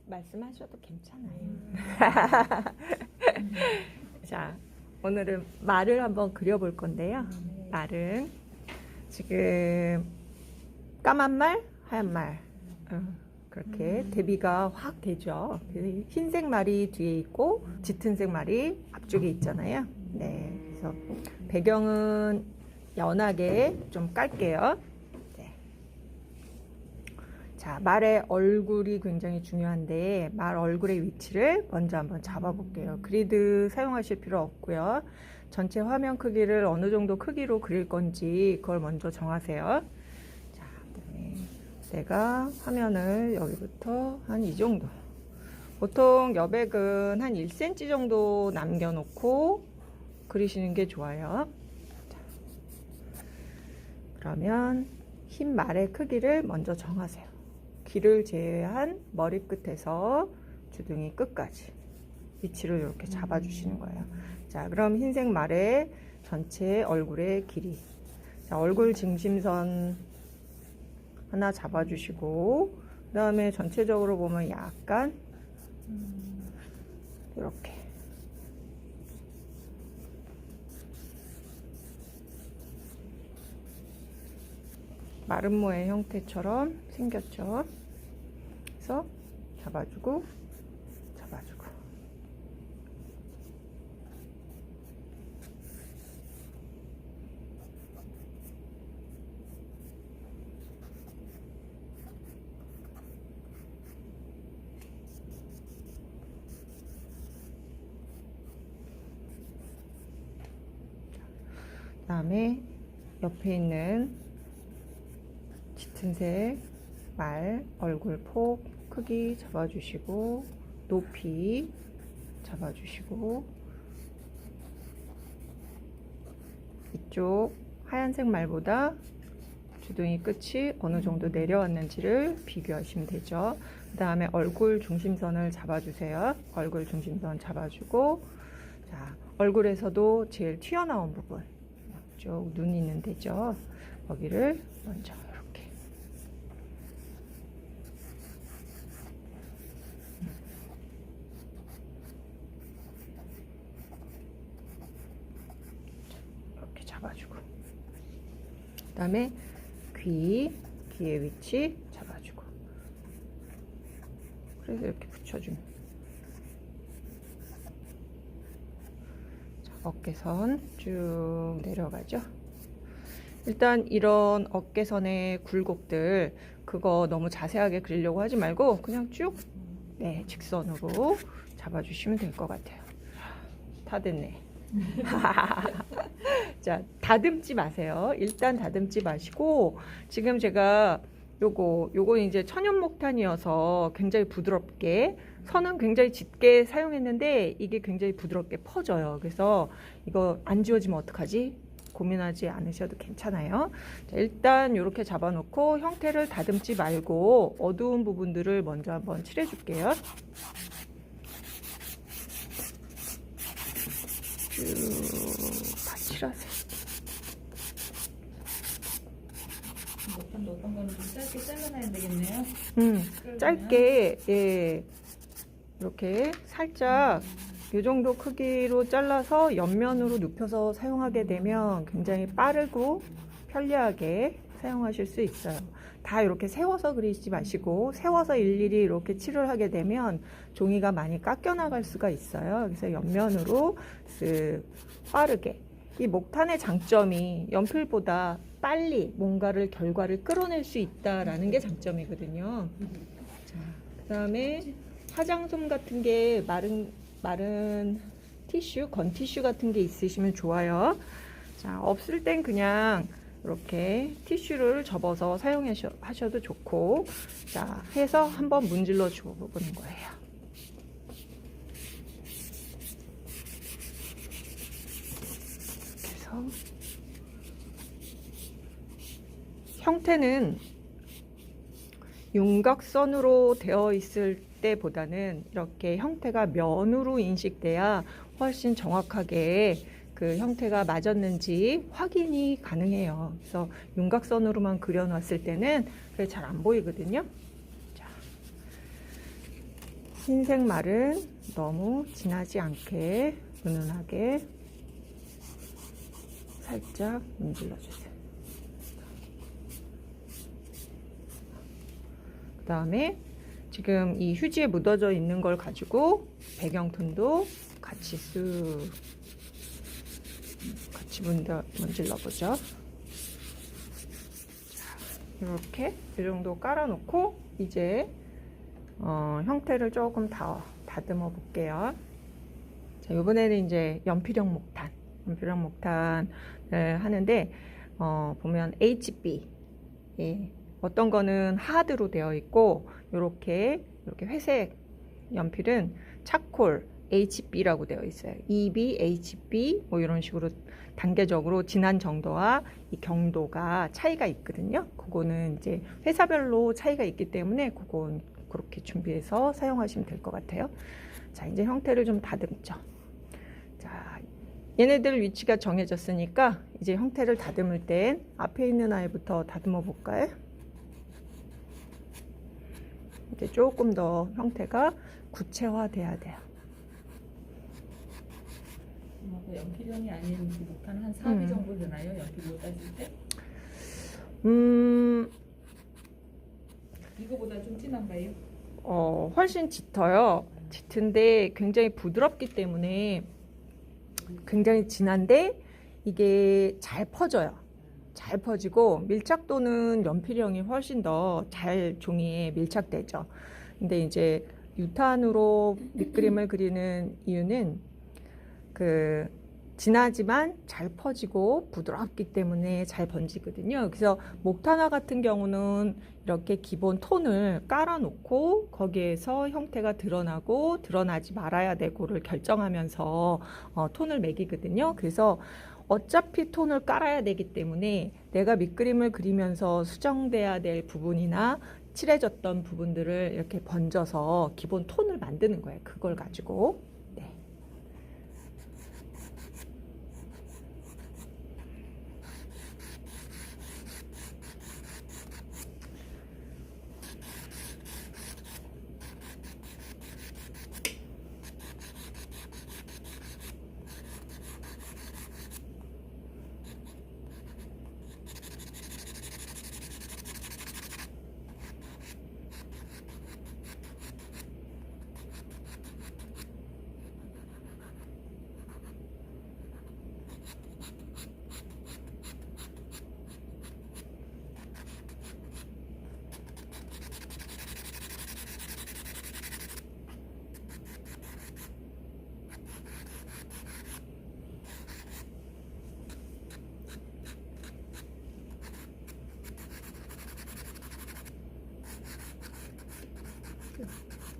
말씀하셔도 괜찮아요. 자, 오늘은 말을 한번 그려볼 건데요. 말은 지금 까만 말, 하얀 말 그렇게 대비가 확 되죠. 흰색 말이 뒤에 있고 짙은색 말이 앞쪽에 있잖아요. 네, 그래서 배경은 연하게 좀 깔게요. 네. 자, 말의 얼굴이 굉장히 중요한데 말 얼굴의 위치를 먼저 한번 잡아볼게요. 그리드 사용하실 필요 없고요. 전체 화면 크기를 어느 정도 크기로 그릴 건지 그걸 먼저 정하세요. 자, 그다음에 내가 화면을 여기부터 한 이 정도, 보통 여백은 한 1cm 정도 남겨놓고 그리시는 게 좋아요. 자, 그러면 흰 말의 크기를 먼저 정하세요. 귀를 제외한 머리끝에서 주둥이 끝까지 위치를 이렇게 잡아주시는 거예요. 자, 그럼 흰색 말의 전체 얼굴의 길이, 자, 얼굴 중심선 하나 잡아주시고, 그 다음에 전체적으로 보면 약간 이렇게 마름모의 형태처럼 생겼죠. 그래서 잡아주고 잡아주고, 그 다음에 옆에 있는 짙은색 말 얼굴 폭 크기 잡아주시고, 높이 잡아주시고, 이쪽 하얀색 말보다 주둥이 끝이 어느 정도 내려왔는지를 비교하시면 되죠. 그 다음에 얼굴 중심선을 잡아주세요. 얼굴 중심선 잡아주고, 자, 얼굴에서도 제일 튀어나온 부분, 이쪽 눈 있는 데죠. 거기를 먼저 이렇게 잡아주고, 그 다음에 귀의 위치 잡아주고, 그래서 이렇게 붙여주면, 자, 어깨선 쭉 내려가죠. 일단 이런 어깨선의 굴곡들, 그거 너무 자세하게 그리려고 하지 말고 그냥 쭉, 네, 직선으로 잡아주시면 될 것 같아요. 다 됐네. 자, 다듬지 마세요. 일단 다듬지 마시고, 지금 제가 요거 이제 천연목탄이어서 굉장히 부드럽게, 선은 굉장히 짙게 사용했는데 이게 굉장히 부드럽게 퍼져요. 그래서 이거 안 지워지면 어떡하지? 고민하지 않으셔도 괜찮아요. 자, 일단 이렇게 잡아놓고 형태를 다듬지 말고 어두운 부분들을 먼저 한번 칠해줄게요. 쭉 다 칠하세요. 어떤 거는 좀 짧게 잘라놔야 되겠네요. 짧게, 예, 이렇게 살짝 이 정도 크기로 잘라서 옆면으로 눕혀서 사용하게 되면 굉장히 빠르고 편리하게 사용하실 수 있어요. 다 이렇게 세워서 그리지 마시고, 세워서 일일이 이렇게 칠을 하게 되면 종이가 많이 깎여 나갈 수가 있어요. 그래서 옆면으로 빠르게, 이 목탄의 장점이 연필보다 빨리 뭔가를 결과를 끌어낼 수 있다라는 게 장점이거든요. 자, 그 다음에 화장솜 같은 게 마른 티슈, 건티슈 같은 게 있으시면 좋아요. 자, 없을 땐 그냥 이렇게 티슈를 접어서 사용하셔도 좋고, 자, 해서 한번 문질러 주어보는 거예요. 그래서 형태는 윤곽선으로 되어 있을 때보다는 이렇게 형태가 면으로 인식돼야 훨씬 정확하게 그 형태가 맞았는지 확인이 가능해요. 그래서 윤곽선으로만 그려놨을 때는 그게 잘 안 보이거든요. 자, 흰색 말은 너무 진하지 않게 은은하게 살짝 문질러 주세요. 그 다음에 지금 이 휴지에 묻어져 있는 걸 가지고 배경톤도 같이 쓱 같이 문질러 보죠. 이렇게 이 정도 깔아놓고 이제 형태를 조금 더 다듬어 볼게요. 자, 이번에는 이제 연필형 목탄을 하는데 보면 HB, 예, 어떤 거는 하드로 되어 있고 이렇게 회색 연필은 차콜 HB라고 되어 있어요. EB, HB 뭐 이런 식으로 단계적으로 진한 정도와 이 경도가 차이가 있거든요. 그거는 이제 회사별로 차이가 있기 때문에 그건 그렇게 준비해서 사용하시면 될 것 같아요. 자, 이제 형태를 좀 다듬죠. 자, 얘네들 위치가 정해졌으니까 이제 형태를 다듬을 땐 앞에 있는 아이부터 다듬어 볼까요? 이제 조금 더 형태가 구체화돼야 돼요. 연필형이 아닌 목탄 한 4비 정도 되나요? 연필로 따질 때? 이거보다 좀 진한가요? 훨씬 짙어요. 짙은데 굉장히 부드럽기 때문에 굉장히 진한데 이게 잘 퍼져요. 잘 퍼지고 밀착도는 연필형이 훨씬 더 잘 종이에 밀착되죠. 근데 이제 유탄으로 밑그림을 그리는 이유는 진하지만 잘 퍼지고 부드럽기 때문에 잘 번지거든요. 그래서 목탄화 같은 경우는 이렇게 기본 톤을 깔아놓고 거기에서 형태가 드러나고 드러나지 말아야 되고를 결정하면서 톤을 매기거든요. 그래서 어차피 톤을 깔아야 되기 때문에 내가 밑그림을 그리면서 수정돼야 될 부분이나 칠해졌던 부분들을 이렇게 번져서 기본 톤을 만드는 거예요. 그걸 가지고.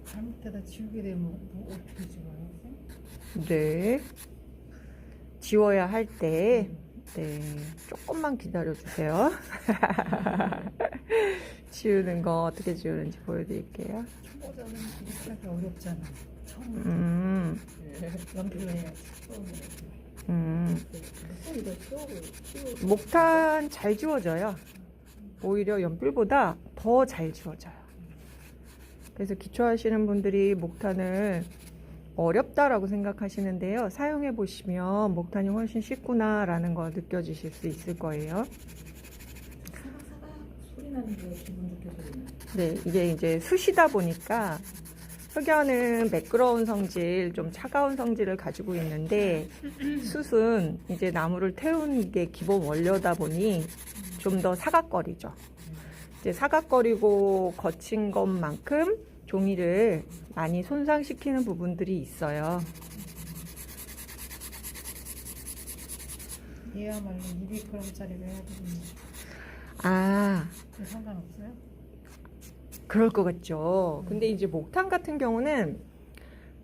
잘못하다 지우게 되면 뭐 어떻게 지워요? 네. 지워야 할 때, 네, 조금만 기다려 주세요. 지우는 거 어떻게 지우는지 보여드릴게요. 초보자는 이렇게 하기 어렵잖아. 처음 연필로 해야지. 목탄 잘 지워져요. 오히려 연필보다 더 잘 지워져요. 그래서 기초하시는 분들이 목탄을 어렵다라고 생각하시는데요. 사용해 보시면 목탄이 훨씬 쉽구나라는 거 느껴지실 수 있을 거예요. 사각사각 소리 나는 게 기분 좋게 소리 나. 네, 이게 이제 숯이다 보니까 흑연은 매끄러운 성질, 좀 차가운 성질을 가지고 있는데 숯은 이제 나무를 태우는 게 기본 원료다 보니 좀 더 사각거리죠. 이제 사각거리고 거친 것만큼 종이를 많이 손상시키는 부분들이 있어요. 얘야말로 200g짜리를 해야 되겠네. 아, 상관없어요? 그럴 것 같죠. 근데 이제 목탄 같은 경우는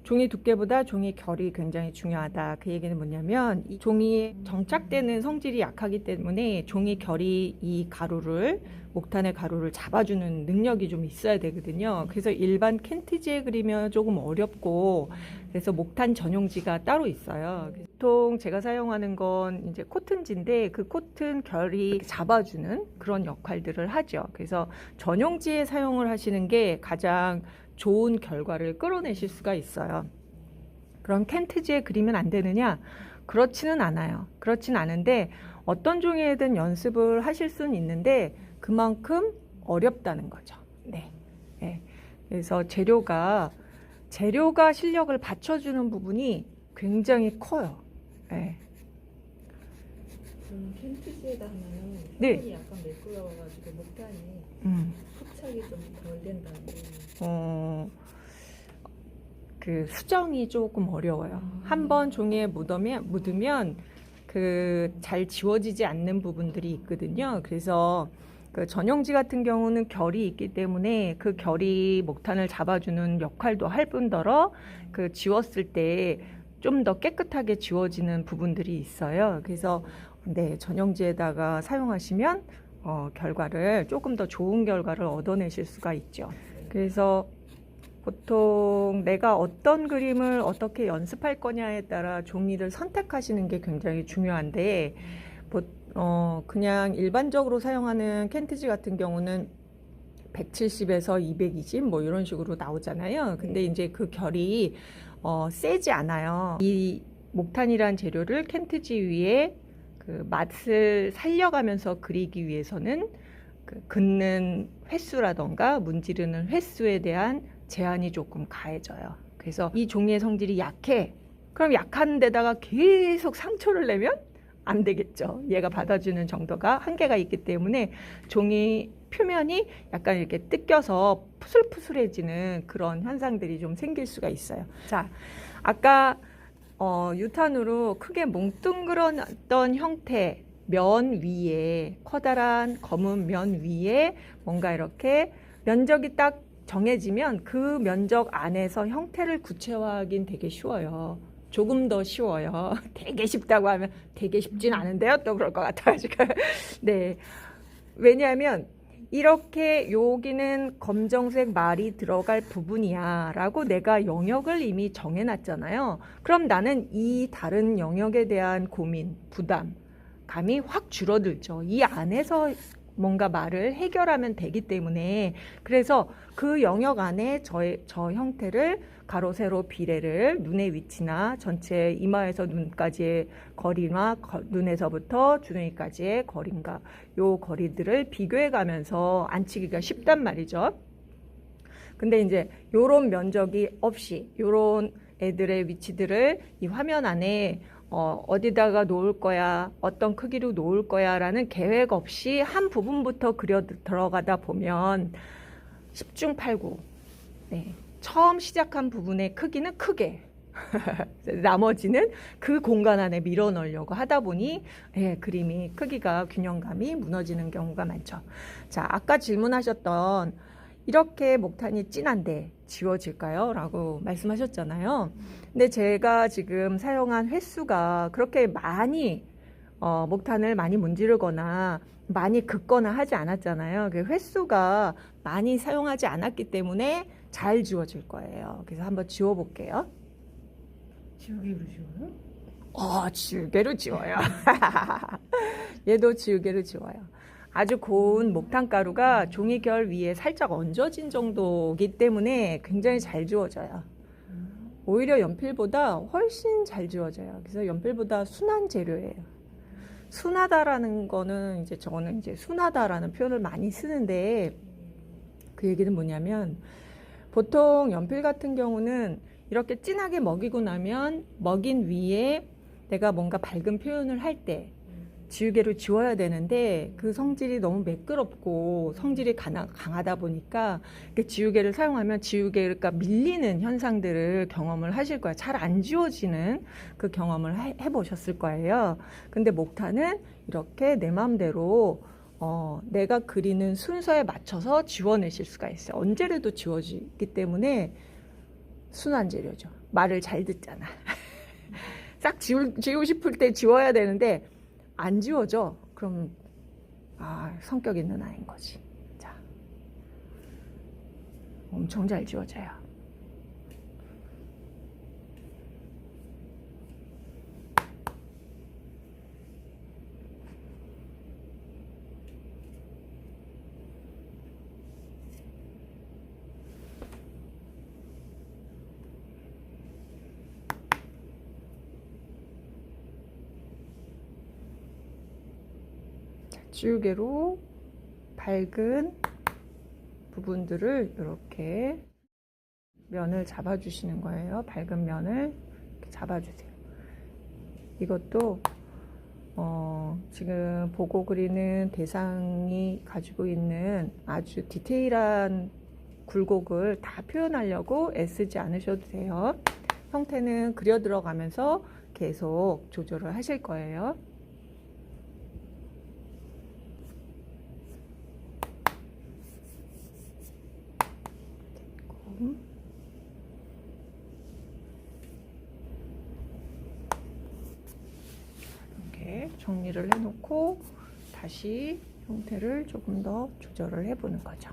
종이 두께보다 종이 결이 굉장히 중요하다. 그 얘기는 뭐냐면 이 종이에 정착되는 성질이 약하기 때문에 종이 결이 이 가루를 목탄의 가루를 잡아주는 능력이 좀 있어야 되거든요. 그래서 일반 캔티지에 그리면 조금 어렵고 그래서 목탄 전용지가 따로 있어요. 보통 제가 사용하는 건 이제 코튼지인데 그 코튼 결이 잡아주는 그런 역할들을 하죠. 그래서 전용지에 사용을 하시는 게 가장 좋은 결과를 끌어내실 수가 있어요. 그럼 켄트지에 그리면 안 되느냐? 그렇지는 않아요. 그렇진 않은데 어떤 종이에든 연습을 하실 수는 있는데 그만큼 어렵다는 거죠. 네. 네. 그래서 재료가 실력을 받쳐주는 부분이 굉장히 커요. 네. 켄트지에다 하면 네. 표면이 약간 매끄러워가지고 목단이 흡착이 좀 덜 된다는 그 수정이 조금 어려워요. 한번 종이에 묻으면 그 잘 지워지지 않는 부분들이 있거든요. 그래서 그 전용지 같은 경우는 결이 있기 때문에 그 결이 목탄을 잡아주는 역할도 할 뿐더러 그 지웠을 때 좀 더 깨끗하게 지워지는 부분들이 있어요. 그래서 네, 전용지에다가 사용하시면 결과를 조금 더 좋은 결과를 얻어내실 수가 있죠. 그래서 보통 내가 어떤 그림을 어떻게 연습할 거냐에 따라 종이를 선택하시는 게 굉장히 중요한데 그냥 일반적으로 사용하는 켄트지 같은 경우는 170에서 220 뭐 이런 식으로 나오잖아요. 근데 이제 그 결이 세지 않아요. 이 목탄이란 재료를 켄트지 위에 그 맛을 살려가면서 그리기 위해서는 그 긋는 횟수라던가 문지르는 횟수에 대한 제한이 조금 가해져요. 그래서 이 종이의 성질이 약해. 그럼 약한 데다가 계속 상처를 내면 안 되겠죠. 얘가 받아주는 정도가 한계가 있기 때문에 종이 표면이 약간 이렇게 뜯겨서 푸슬푸슬해지는 그런 현상들이 좀 생길 수가 있어요. 자, 아까 유탄으로 크게 뭉뚱그렸던 형태 면 위에 커다란 검은 면 위에 뭔가 이렇게 면적이 딱 정해지면 그 면적 안에서 형태를 구체화하긴 되게 쉬워요. 조금 더 쉬워요. 되게 쉽다고 하면 되게 쉽진 않은데요. 또 그럴 것 같아가지고. 네. 왜냐하면 이렇게 여기는 검정색 말이 들어갈 부분이야 라고 내가 영역을 이미 정해놨잖아요. 그럼 나는 이 다른 영역에 대한 고민, 부담, 감이 확 줄어들죠. 이 안에서 뭔가 말을 해결하면 되기 때문에 그래서 그 영역 안에 저 형태를 가로 세로 비례를 눈의 위치나 전체 이마에서 눈까지의 거리나 눈에서부터 주둥이까지의 거리인가 요 거리들을 비교해 가면서 앉히기가 쉽단 말이죠. 근데 이제 요런 면적이 없이 요런 애들의 위치들을 이 화면 안에 어디다가 놓을 거야, 어떤 크기로 놓을 거야 라는 계획 없이 한 부분부터 그려 들어가다 보면 10중 8구. 네. 처음 시작한 부분의 크기는 크게 나머지는 그 공간 안에 밀어 넣으려고 하다 보니 그림이 크기가 균형감이 무너지는 경우가 많죠. 자, 아까 질문하셨던 이렇게 목탄이 진한데 지워질까요? 라고 말씀하셨잖아요. 근데 제가 지금 사용한 횟수가 그렇게 많이 목탄을 많이 문지르거나 많이 긋거나 하지 않았잖아요. 그 횟수가 많이 사용하지 않았기 때문에 잘 지워질 거예요. 그래서 한번 지워볼게요. 지우개로 지워요? 지우개로 지워요. 얘도 지우개로 지워요. 아주 고운 목탄가루가 종이결 위에 살짝 얹어진 정도이기 때문에 굉장히 잘 지워져요. 오히려 연필보다 훨씬 잘 지워져요. 그래서 연필보다 순한 재료예요. 순하다라는 거는 저는 순하다라는 표현을 많이 쓰는데 그 얘기는 뭐냐면 보통 연필 같은 경우는 이렇게 진하게 먹이고 나면 먹인 위에 내가 뭔가 밝은 표현을 할 때 지우개로 지워야 되는데 그 성질이 너무 매끄럽고 성질이 강하다 보니까 지우개를 사용하면 지우개가 밀리는 현상들을 경험을 하실 거예요. 잘 안 지워지는 그 경험을 해보셨을 거예요. 근데 목탄은 이렇게 내 마음대로 내가 그리는 순서에 맞춰서 지워내실 수가 있어요. 언제라도 지워지기 때문에 순한 재료죠. 말을 잘 듣잖아. 싹 지우고 싶을 때 지워야 되는데 안 지워져. 그럼 성격 있는 아이인 거지. 자, 엄청 잘 지워져요. 빗줄개로 밝은 부분들을 이렇게 면을 잡아주시는 거예요. 밝은 면을 이렇게 잡아주세요. 이것도 지금 보고 그리는 대상이 가지고 있는 아주 디테일한 굴곡을 다 표현하려고 애쓰지 않으셔도 돼요. 형태는 그려 들어가면서 계속 조절을 하실 거예요. 됐고. 이렇게 정리를 해놓고 다시 형태를 조금 더 조절을 해보는 거죠.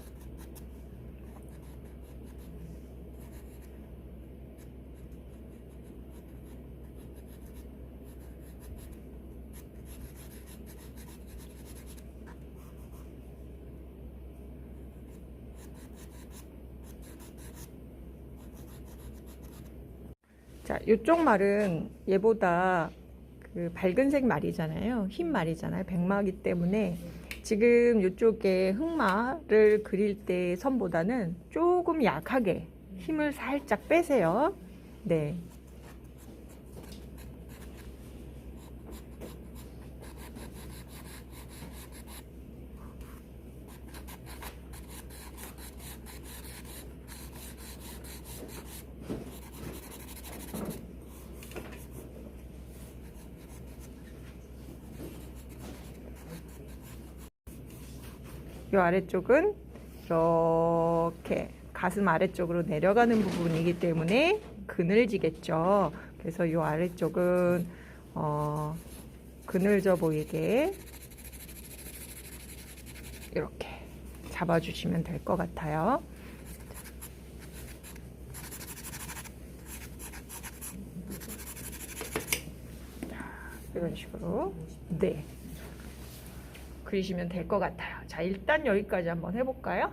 자, 이쪽 말은 얘보다 그 밝은색 말이잖아요. 흰 말이잖아요. 백마기 때문에 지금 이쪽에 흑마를 그릴 때 선보다는 조금 약하게 힘을 살짝 빼세요. 네. 이 아래쪽은 이렇게 가슴 아래쪽으로 내려가는 부분이기 때문에 그늘지겠죠. 그래서 이 아래쪽은 그늘져 보이게 이렇게 잡아주시면 될 것 같아요. 자, 이런 식으로 네. 그리시면 될 것 같아요. 자, 일단 여기까지 한번 해볼까요?